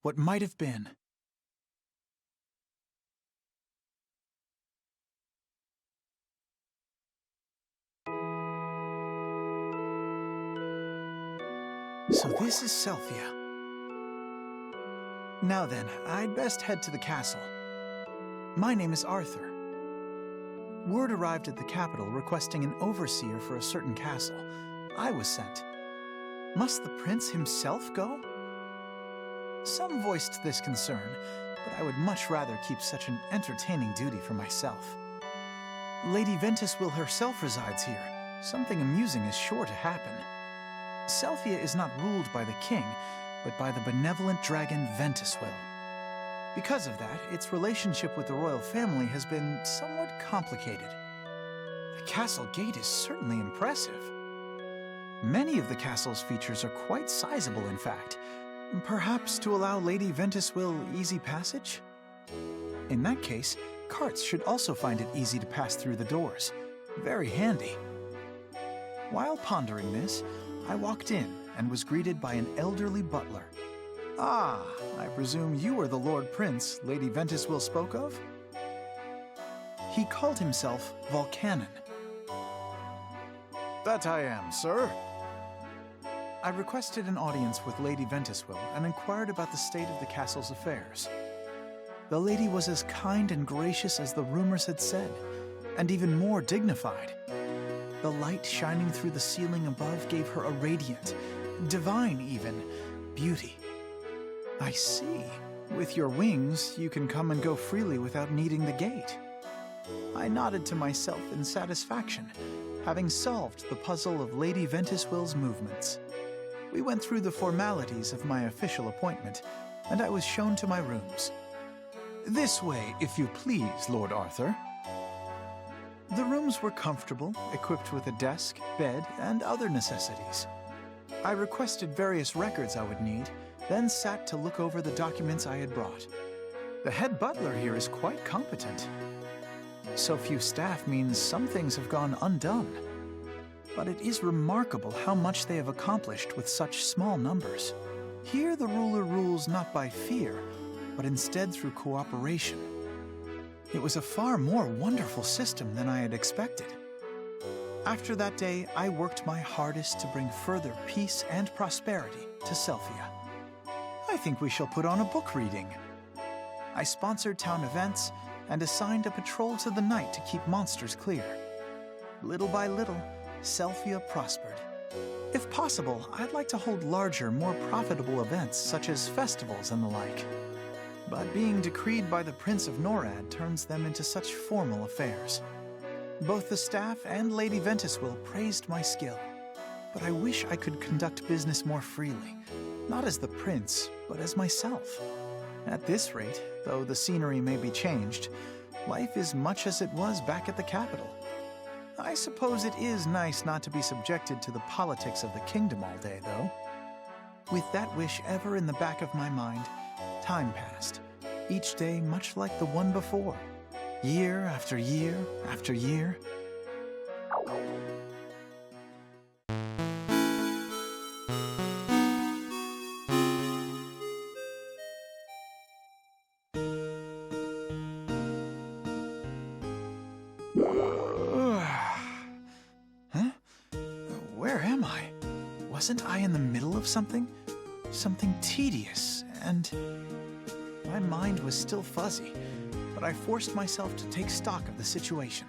what might have been. So this is Selphia. Now then, I'd best head to the castle. My name is Arthur. Word arrived at the capital requesting an overseer for a certain castle. I was sent. Must the prince himself go? Some voiced this concern, but I would much rather keep such an entertaining duty for myself. Lady Ventuswill herself resides here. Something amusing is sure to happen. Selphia is not ruled by the king, but by the benevolent dragon Ventuswill. Because of that, its relationship with the royal family has been somewhat complicated. The castle gate is certainly impressive. Many of the castle's features are quite sizable, in fact. Perhaps to allow Lady Ventuswill easy passage? In that case, carts should also find it easy to pass through the doors. Very handy. While pondering this, I walked in and was greeted by an elderly butler. Ah, I presume you are the Lord Prince Lady Ventuswill spoke of? He called himself Volcanon. That I am, sir. I requested an audience with Lady Ventuswill and inquired about the state of the castle's affairs. The lady was as kind and gracious as the rumors had said, and even more dignified. The light shining through the ceiling above gave her a radiant, divine even, beauty. I see. With your wings, you can come and go freely without needing the gate. I nodded to myself in satisfaction, having solved the puzzle of Lady Ventuswill's movements. We went through the formalities of my official appointment, and I was shown to my rooms. This way, if you please, Lord Arthur. The rooms were comfortable, equipped with a desk, bed, and other necessities. I requested various records I would need, then sat to look over the documents I had brought. The head butler here is quite competent. So few staff means some things have gone undone. But it is remarkable how much they have accomplished with such small numbers. Here the ruler rules not by fear, but instead through cooperation. It was a far more wonderful system than I had expected. After that day, I worked my hardest to bring further peace and prosperity to Selphia. I think we shall put on a book reading. I sponsored town events and assigned a patrol to the night to keep monsters clear. Little by little, Selphia prospered. If possible, I'd like to hold larger, more profitable events such as festivals and the like. But being decreed by the Prince of Norad turns them into such formal affairs. Both the staff and Lady Ventuswill praised my skill, but I wish I could conduct business more freely, not as the prince, but as myself. At this rate, though the scenery may be changed, life is much as it was back at the capital. I suppose it is nice not to be subjected to the politics of the kingdom all day, though. With that wish ever in the back of my mind, time passed, each day much like the one before, year after year after year. Huh? Where am I? Wasn't I in the middle of something? Something tedious, and my mind was still fuzzy, but I forced myself to take stock of the situation.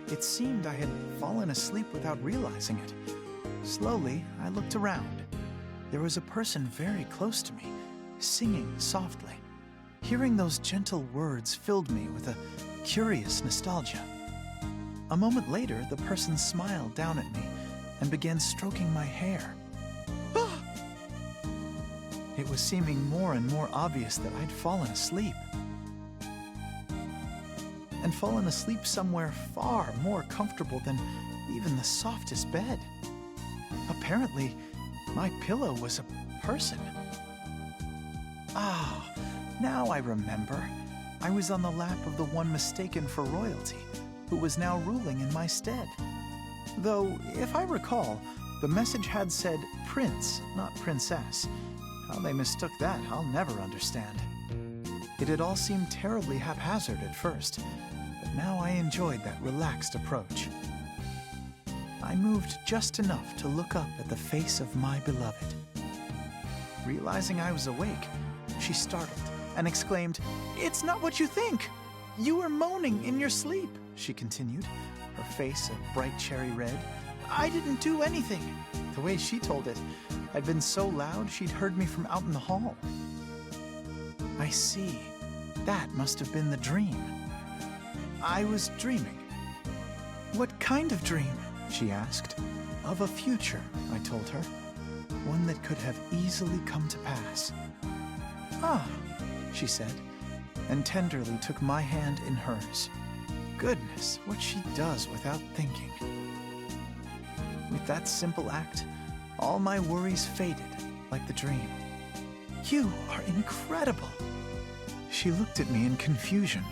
It seemed I had fallen asleep without realizing it. Slowly, I looked around. There was a person very close to me, singing softly. Hearing those gentle words filled me with a curious nostalgia. A moment later, the person smiled down at me and began stroking my hair. It was seeming more and more obvious that I'd fallen asleep. And fallen asleep somewhere far more comfortable than even the softest bed. Apparently, my pillow was a person. Ah, now I remember. I was on the lap of the one mistaken for royalty, who was now ruling in my stead. Though, if I recall, the message had said prince, not princess, How they mistook that, I'll never understand. It had all seemed terribly haphazard at first, but now I enjoyed that relaxed approach. I moved just enough to look up at the face of my beloved. Realizing I was awake, she startled and exclaimed, "It's not what you think! You were moaning in your sleep," she continued, her face a bright cherry red. "I didn't do anything." The way she told it, I'd been so loud she'd heard me from out in the hall. I see. That must have been the dream. I was dreaming. "What kind of dream?" she asked. "Of a future," I told her. "One that could have easily come to pass." "Ah," she said, and tenderly took my hand in hers. Goodness, what she does without thinking. With that simple act, all my worries faded like the dream. "You are incredible." She looked at me in confusion.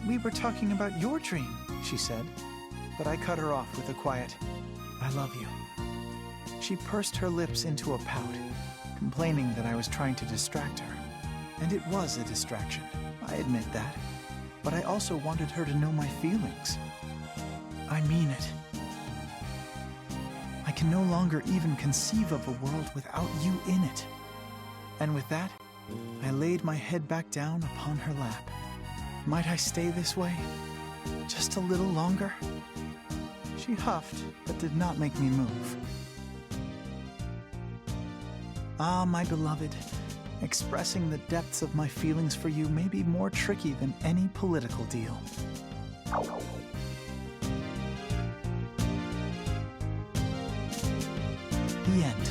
"We were talking about your dream," she said, but I cut her off with a quiet, "I love you." She pursed her lips into a pout, complaining that I was trying to distract her. And it was a distraction, I admit that, but I also wanted her to know my feelings. I mean it. I can no longer even conceive of a world without you in it. And with that, I laid my head back down upon her lap. Might I stay this way? Just a little longer? She huffed, but did not make me move. Ah, my beloved, expressing the depths of my feelings for you may be more tricky than any political deal. The end.